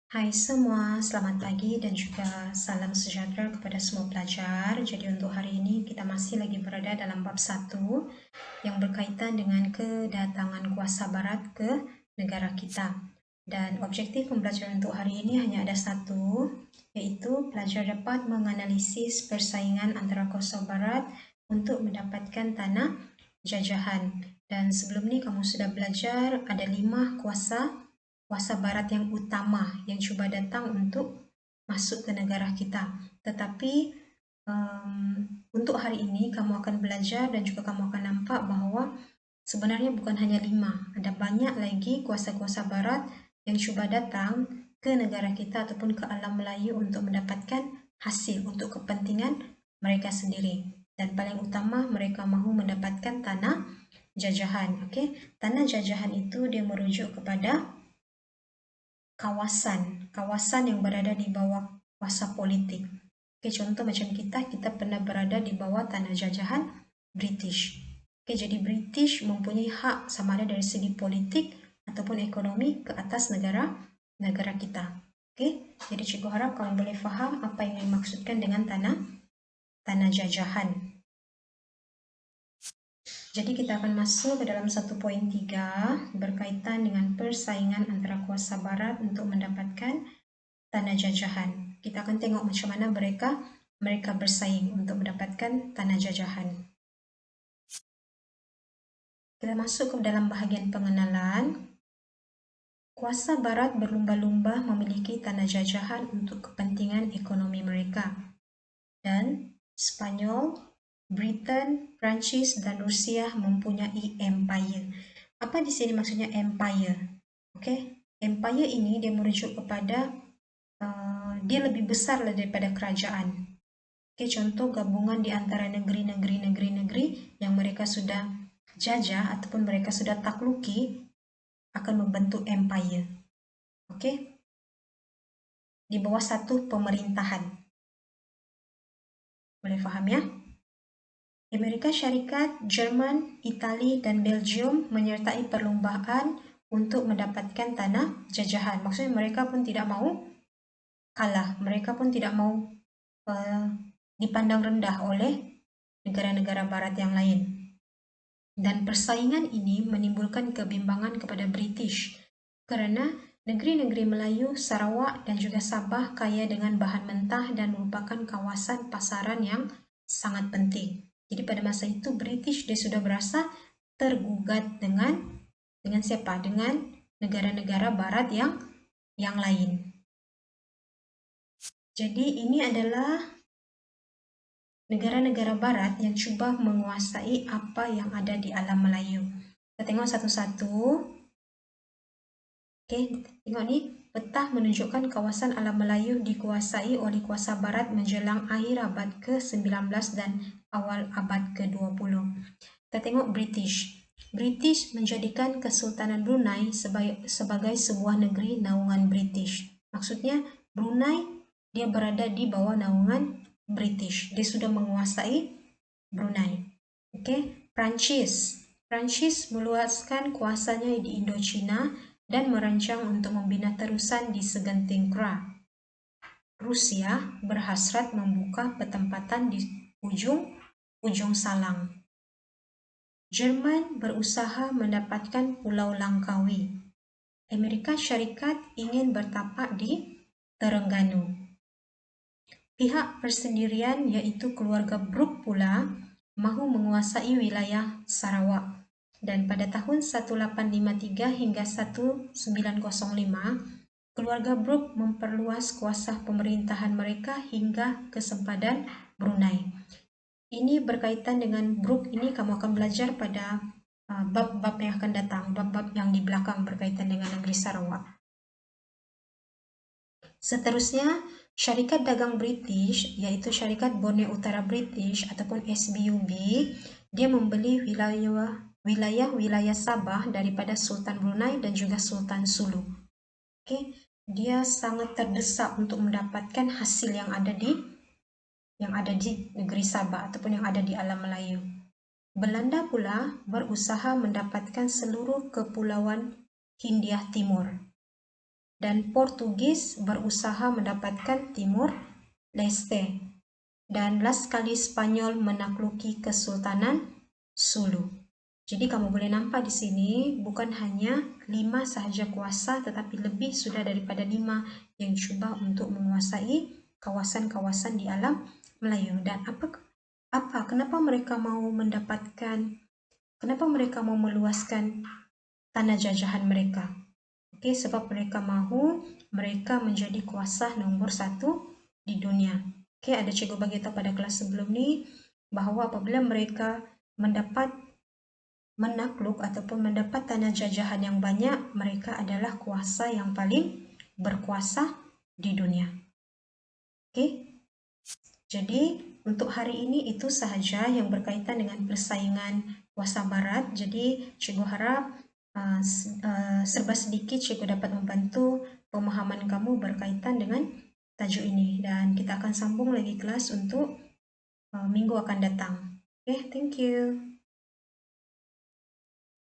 Hai semua, selamat pagi dan juga salam sejahtera kepada semua pelajar. Jadi untuk hari ini kita masih lagi berada dalam bab 1 yang berkaitan dengan kedatangan kuasa barat ke negara kita. Dan objektif pembelajaran untuk hari ini hanya ada satu, yaitu pelajar dapat menganalisis persaingan antara kuasa barat untuk mendapatkan tanah jajahan. Dan sebelum ni kamu sudah belajar ada 5 kuasa barat yang utama yang cuba datang untuk masuk ke negara kita. Tetapi untuk hari ini kamu akan belajar dan juga kamu akan nampak bahawa sebenarnya bukan hanya 5, ada banyak lagi kuasa-kuasa barat yang cuba datang ke negara kita ataupun ke alam Melayu untuk mendapatkan hasil untuk kepentingan mereka sendiri. Dan paling utama mereka mahu mendapatkan tanah jajahan. Okey, tanah jajahan itu dia merujuk kepada kawasan yang berada di bawah kuasa politik. Okey, contoh macam kita pernah berada di bawah tanah jajahan British. Okey, jadi British mempunyai hak sama ada dari segi politik ataupun ekonomi ke atas negara kita. Okey, jadi cikgu harap kamu boleh faham apa yang dimaksudkan dengan tanah jajahan. Jadi kita akan masuk ke dalam 1.3 berkaitan dengan persaingan antara kuasa barat untuk mendapatkan tanah jajahan. Kita akan tengok macam mana mereka bersaing untuk mendapatkan tanah jajahan. Kita masuk ke dalam bahagian pengenalan. Kuasa barat berlumba-lumba memiliki tanah jajahan untuk kepentingan ekonomi mereka. Dan Spanyol, Britain, Perancis dan Rusia mempunyai empire. Apa di sini maksudnya empire? Okey, empire ini dia merujuk kepada dia lebih besar daripada kerajaan. Okay, contoh gabungan di antara negeri yang mereka sudah jajah ataupun mereka sudah takluki akan membentuk empire. Okay, di bawah satu pemerintahan. Boleh faham ya? Amerika Syarikat, Jerman, Itali dan Belgium menyertai perlombaan untuk mendapatkan tanah jajahan. Maksudnya mereka pun tidak mahu kalah, mereka pun tidak mahu dipandang rendah oleh negara-negara barat yang lain. Dan persaingan ini menimbulkan kebimbangan kepada British kerana negeri-negeri Melayu, Sarawak dan juga Sabah kaya dengan bahan mentah dan merupakan kawasan pasaran yang sangat penting. Jadi pada masa itu British dia sudah berasa tergugat dengan siapa? Dengan negara-negara barat yang lain. Jadi ini adalah negara-negara barat yang cuba menguasai apa yang ada di alam Melayu. Kita tengok satu-satu. Okey, tengok ni. Peta menunjukkan kawasan alam Melayu dikuasai oleh kuasa barat menjelang akhir abad ke-19 dan awal abad ke-20. Kita tengok British. British menjadikan Kesultanan Brunei sebagai sebuah negeri naungan British. Maksudnya Brunei dia berada di bawah naungan British. Dia sudah menguasai Brunei. Okey, Perancis meluaskan kuasanya di Indochina dan merancang untuk membina terusan di segenting Kra. Rusia berhasrat membuka pertempatan di ujung Salang. Jerman berusaha mendapatkan Pulau Langkawi. Amerika Syarikat ingin bertapak di Terengganu. Pihak persendirian iaitu keluarga Brooke pula mahu menguasai wilayah Sarawak. Dan pada tahun 1853 hingga 1905, keluarga Brooke memperluas kuasa pemerintahan mereka hingga ke sempadan Brunei. Ini berkaitan dengan Brooke ini kamu akan belajar pada bab-bab yang akan datang, bab-bab yang di belakang berkaitan dengan negeri Sarawak. Seterusnya, Syarikat Dagang British iaitu Syarikat Borneo Utara British ataupun SBUB, dia membeli wilayah-wilayah Sabah daripada Sultan Brunei dan juga Sultan Sulu. Okay. Dia sangat terdesak untuk mendapatkan hasil yang ada di negeri Sabah ataupun yang ada di alam Melayu. Belanda pula berusaha mendapatkan seluruh kepulauan Hindia Timur. dan Portugis berusaha mendapatkan Timur Leste, dan last kali Spanyol menaklukki Kesultanan Sulu. Jadi kamu boleh nampak di sini bukan hanya 5 sahaja kuasa, tetapi lebih sudah daripada 5 yang cuba untuk menguasai kawasan-kawasan di alam Melayu. Dan kenapa mereka mau meluaskan tanah jajahan mereka? Oke, sebab mereka menjadi kuasa nomor 1 di dunia. Oke, ada cikgu bagi tahu pada kelas sebelum ni bahwa apabila mereka menakluk ataupun mendapat tanah jajahan yang banyak, mereka adalah kuasa yang paling berkuasa di dunia. Oke, jadi untuk hari ini itu sahaja yang berkaitan dengan persaingan kuasa barat. Jadi cikgu harap serba sedikit cikgu dapat membantu pemahaman kamu berkaitan dengan tajuk ini, dan kita akan sambung lagi kelas untuk minggu akan datang. Okay, thank you.